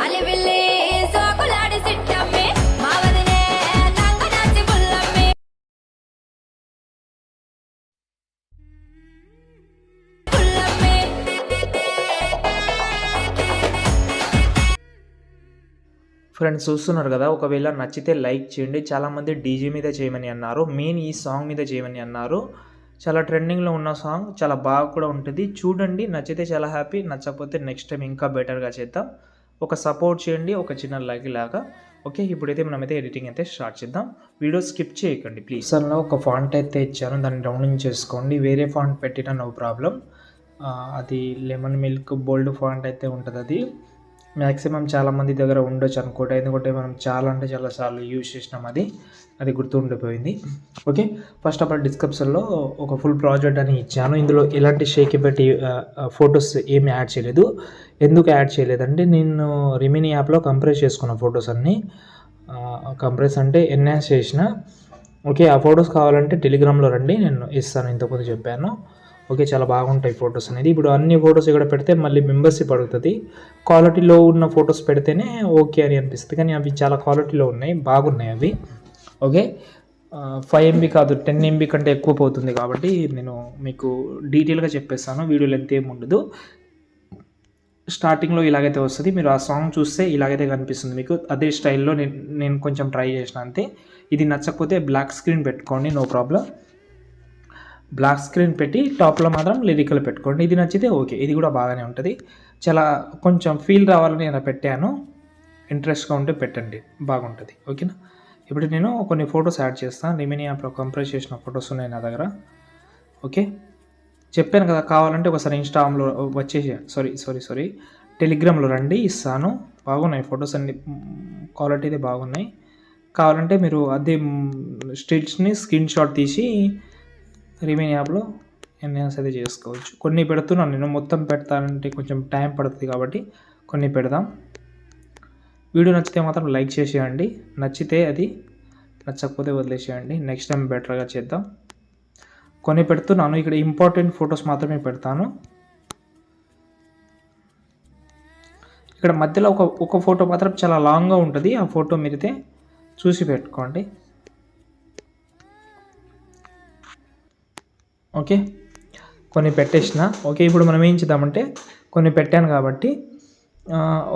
అలివిల్లి సోకులాడి సిట్టమ్మి మా వదినే నంగనాచి పుల్లమ్మి పుల్లమ్మి ఫ్రెండ్స్ చూస్తున్నారు కదా, ఒకవేళ నచ్చితే లైక్ చేయండి. చాలామంది డీజే మీద చేయమని అన్నారు, మెయిన్ ఈ సాంగ్ మీద చేయమని అన్నారు. చాలా ట్రెండింగ్లో ఉన్న సాంగ్, చాలా బాగా కూడా ఉంటుంది. చూడండి, నచ్చితే చాలా హ్యాపీ, నచ్చకపోతే నెక్స్ట్ టైం ఇంకా బెటర్గా చేద్దాం. ఒక సపోర్ట్ చేయండి, ఒక చిన్న లైక్ లాగా. ఓకే, ఇప్పుడైతే మనమైతే ఎడిటింగ్ అయితే స్టార్ట్ చేద్దాం. వీడియో స్కిప్ చేయకండి ప్లీజ్. అసలు ఒక ఫాంట్ అయితే ఇచ్చాను, దాన్ని డౌన్లోడ్ చేసుకోండి. వేరే ఫాంట్ పెట్టినా నో ప్రాబ్లం. అది లెమన్ మిల్క్ బోల్డ్ ఫాంట్ అయితే ఉంటుంది. అది మ్యాక్సిమం చాలామంది దగ్గర ఉండొచ్చు అనుకోండి, ఎందుకంటే మనం చాలా అంటే చాలాసార్లు యూజ్ చేసినాం. అది గుర్తుండిపోయింది. ఓకే, ఫస్ట్ ఆఫ్ ఆల్ డిస్క్రిప్షన్లో ఒక ఫుల్ ప్రాజెక్ట్ అని ఇచ్చాను. ఇందులో ఎలాంటి షేక్ పెట్టి ఫొటోస్ ఏమి యాడ్ చేయలేదు. ఎందుకు యాడ్ చేయలేదంటే, నేను రిమినీ యాప్లో కంప్రెస్ చేసుకున్న ఫొటోస్ అన్నీ. కంప్రెస్ అంటే ఎన్హాన్స్ చేసిన. ఓకే, ఆ ఫొటోస్ కావాలంటే టెలిగ్రామ్లో రండి, నేను ఇస్తాను, ఇంతకుముందు చెప్పాను. ఓకే, చాలా బాగుంటాయి ఫొటోస్ అనేది. ఇప్పుడు అన్ని ఫొటోస్ ఇక్కడ పెడితే మళ్ళీ మెంబర్షిప్ అడుగుతుంది. క్వాలిటీలో ఉన్న ఫొటోస్ పెడితేనే ఓకే అని అనిపిస్తుంది, కానీ అవి చాలా క్వాలిటీలో ఉన్నాయి, బాగున్నాయి అవి. ఓకే, 5 MB కాదు 10 MB కంటే ఎక్కువ పోతుంది, కాబట్టి నేను మీకు డీటెయిల్గా చెప్పేస్తాను. వీడియో లెంత్ ఏమి ఉండదు. స్టార్టింగ్లో ఇలాగైతే వస్తుంది, మీరు ఆ సాంగ్ చూస్తే ఇలాగైతే కనిపిస్తుంది మీకు. అదే స్టైల్లో నేను కొంచెం ట్రై చేసిన అంతే. ఇది నచ్చకపోతే బ్లాక్ స్క్రీన్ పెట్టుకోండి, నో ప్రాబ్లం. బ్లాక్ స్క్రీన్ పెట్టి టాప్లో మాత్రం లిరికల్ పెట్టుకోండి. ఇది నచ్చితే ఓకే, ఇది కూడా బాగానే ఉంటుంది. చాలా కొంచెం ఫీల్ రావాలని నేను పెట్టాను, ఇంట్రెస్ట్గా ఉంటే పెట్టండి, బాగుంటుంది. ఓకేనా, ఇప్పుడు నేను కొన్ని ఫొటోస్ యాడ్ చేస్తాను. రిమినీ యాప్లో కంప్రెస్ చేసిన ఫొటోస్ ఉన్నాయి నా దగ్గర. ఓకే, చెప్పాను కదా, కావాలంటే ఒకసారి ఇన్స్టాగ్రామ్లో వచ్చేసి సారీ టెలిగ్రామ్లో రండి, ఇస్తాను. బాగున్నాయి ఫొటోస్ అన్ని, క్వాలిటీ అయితే బాగున్నాయి. కావాలంటే మీరు అదే స్టిల్స్ని స్క్రీన్ షాట్ తీసి రిమినీ యాప్లో ఎన్హాన్స్ అయితే చేసుకోవచ్చు. కొన్ని పెడుతున్నాను నేను, మొత్తం పెడతానంటే కొంచెం టైం పడుతుంది, కాబట్టి కొన్ని పెడదాం. వీడియో నచ్చితే మాత్రం లైక్ చేసేయండి, నచ్చితే అది, నచ్చకపోతే వదిలేసేయండి. నెక్స్ట్ టైం బెటర్గా చేద్దాం. కొన్ని పెడుతున్నాను, ఇక్కడ ఇంపార్టెంట్ ఫొటోస్ మాత్రమే పెడతాను. ఇక్కడ మధ్యలో ఒక ఫోటో మాత్రం చాలా లాంగ్గా ఉంటుంది, ఆ ఫోటో మీరైతే చూసి పెట్టుకోండి. ఓకే, కొన్ని పెట్టేసిన. ఓకే, ఇప్పుడు మనం ఏం చేద్దామంటే, కొన్ని పెట్టాను కాబట్టి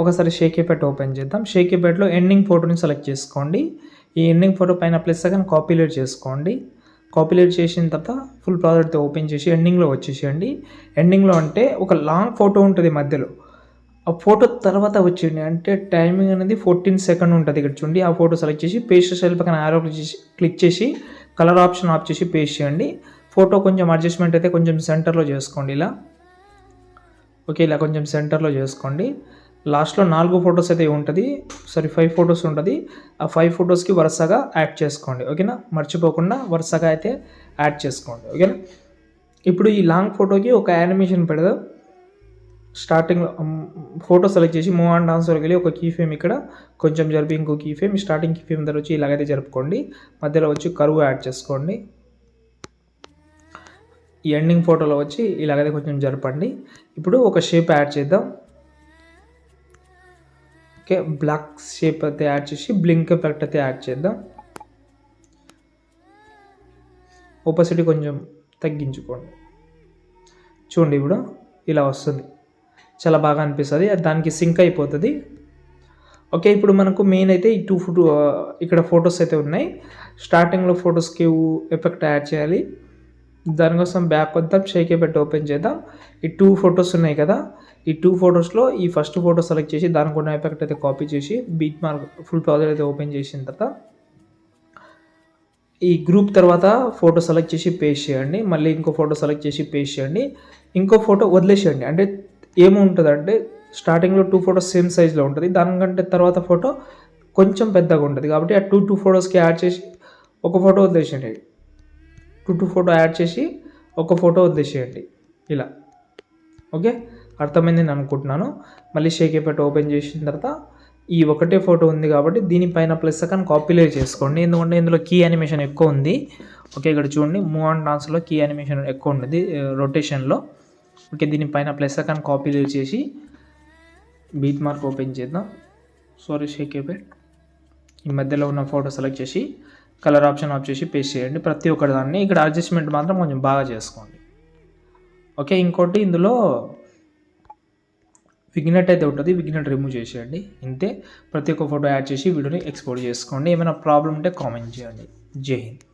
ఒకసారి షేక్ ఎఫెక్ట్ ఓపెన్ చేద్దాం. షేక్ ఎఫెక్ట్లో ఎండింగ్ ఫోటోని సెలెక్ట్ చేసుకోండి. ఈ ఎండింగ్ ఫోటో పైన ప్లస్ సెకండ్ కాపీలేట్ చేసుకోండి. కాపీలేట్ చేసిన తర్వాత ఫుల్ ప్రాజెక్ట్ ఓపెన్ చేసి ఎండింగ్లో వచ్చేసేయండి. ఎండింగ్లో అంటే ఒక లాంగ్ ఫోటో ఉంటుంది మధ్యలో, ఆ ఫోటో తర్వాత వచ్చేయండి. అంటే టైమింగ్ అనేది 14 సెకండ్ ఉంటుంది. ఇక్కడ చూడండి, ఆ ఫోటో సెలెక్ట్ చేసి పేస్ట్ స్టైల్ పక్కన ఆరో క్లిక్ చేసి కలర్ ఆప్షన్ ఆఫ్ చేసి పేస్ట్ చేయండి. ఫోటో కొంచెం అడ్జస్ట్మెంట్ అయితే కొంచెం సెంటర్లో చేసుకోండి ఇలా. ఓకే, ఇలా కొంచెం సెంటర్లో చేసుకోండి. లాస్ట్లో 4 ఫొటోస్ అయితే ఉంటుంది, 5 ఫొటోస్ ఉంటుంది. ఆ 5 ఫొటోస్కి వరుసగా యాడ్ చేసుకోండి. ఓకేనా, మర్చిపోకుండా వరుసగా అయితే యాడ్ చేసుకోండి. ఓకేనా, ఇప్పుడు ఈ లాంగ్ ఫోటోకి ఒక యానిమేషన్ పెడదాం. స్టార్టింగ్లో ఫోటో సెలెక్ట్ చేసి మూవ్ అండ్ డాన్స్లోకి వెళ్ళి ఒక కీ ఫ్రేమ్ ఇక్కడ కొంచెం జరిపి ఇంకో key frame, starting key frame దగ్గర వచ్చి ఇలాగైతే జరుపుకోండి. మధ్యలో వచ్చి కర్వ్ యాడ్ చేసుకోండి. ఈ ఎండింగ్ ఫోటోలో వచ్చి ఇలాగైతే కొంచెం జరపండి. ఇప్పుడు ఒక షేప్ యాడ్ చేద్దాం. ఓకే, బ్లాక్ షేప్ అయితే యాడ్ చేసి బ్లింక్ ఎఫెక్ట్ అయితే యాడ్ చేద్దాం. ఓపసిటీ కొంచెం తగ్గించుకోండి. చూడండి, ఇప్పుడు ఇలా వస్తుంది, చాలా బాగా అనిపిస్తుంది, దానికి సింక్ అయిపోతుంది. ఓకే, ఇప్పుడు మనకు మెయిన్ అయితే ఈ 2 ఇక్కడ ఫొటోస్ అయితే ఉన్నాయి. స్టార్టింగ్లో ఫొటోస్కి ఎఫెక్ట్ యాడ్ చేయాలి. దానికోసం బ్యాక్ వద్దాం, షేక్ ఎఫెక్ట్ ఓపెన్ చేద్దాం. ఈ 2 ఫొటోస్ ఉన్నాయి కదా, ఈ 2 ఫొటోస్లో ఈ ఫస్ట్ ఫోటో సెలెక్ట్ చేసి దానికి ఉన్న ఎఫెక్ట్ అయితే కాపీ చేసి బీట్ మార్క్ ఫుల్ ప్రాజెక్ట్ అయితే ఓపెన్ చేసిన తర్వాత ఈ గ్రూప్ తర్వాత ఫోటో సెలెక్ట్ చేసి పేస్ట్ చేయండి. మళ్ళీ ఇంకో ఫోటో సెలెక్ట్ చేసి పేస్ట్ చేయండి. ఇంకో ఫోటో వదిలేసేయండి. అంటే ఏముంటుందంటే, స్టార్టింగ్లో 2 ఫొటోస్ సేమ్ సైజ్లో ఉంటుంది, దానికంటే తర్వాత ఫోటో కొంచెం పెద్దగా ఉంటుంది. కాబట్టి ఆ 2 ఫొటోస్కి యాడ్ చేసి ఒక ఫోటో వదిలేసేయండి. 2 ఫోటో యాడ్ చేసి ఒక ఫోటో వదిలేసేయండి ఇలా. ఓకే, అర్థమైంది నేను అనుకుంటున్నాను. మళ్ళీ షేక్ ఎఫెక్ట్ ఓపెన్ చేసిన తర్వాత ఈ ఒకటే ఫోటో ఉంది కాబట్టి దీనిపైన ప్లస్ సెకండ్ కాపీలేట్ చేసుకోండి, ఎందుకంటే ఇందులో కీ యానిమేషన్ ఎక్కువ ఉంది. ఓకే, ఇక్కడ చూడండి, మూవ్ అండ్ డాన్స్లో కీ యానిమేషన్ ఎక్కువ ఉంటుంది రొటేషన్లో. ఓకే, దీనిపైన ప్లస్ సెకండ్ కాపీలేట్ చేసి బీట్ మార్క్ ఓపెన్ చేద్దాం. సారీ షేక్ అయిపోయి ఈ మధ్యలో ఉన్న ఫోటో సెలెక్ట్ చేసి కలర్ ఆప్షన్ ఆఫ్ చేసి పేస్ట్ చేయండి ప్రతి ఒక్కటి దాన్ని. ఇక్కడ అడ్జస్ట్మెంట్ మాత్రం కొంచెం బాగా చేసుకోండి. ఓకే, ఇంకోటి ఇందులో విగ్నెట్ అయితే ఉంటుంది, విగ్నెట్ రిమూవ్ చేసేయండి. ఇంతే, ప్రతి ఒక్క ఫోటో యాడ్ చేసి వీడియోని ఎక్స్పోర్ట్ చేసుకోండి. ఏమైనా ప్రాబ్లం ఉంటే కామెంట్ చేయండి. జై హింద్.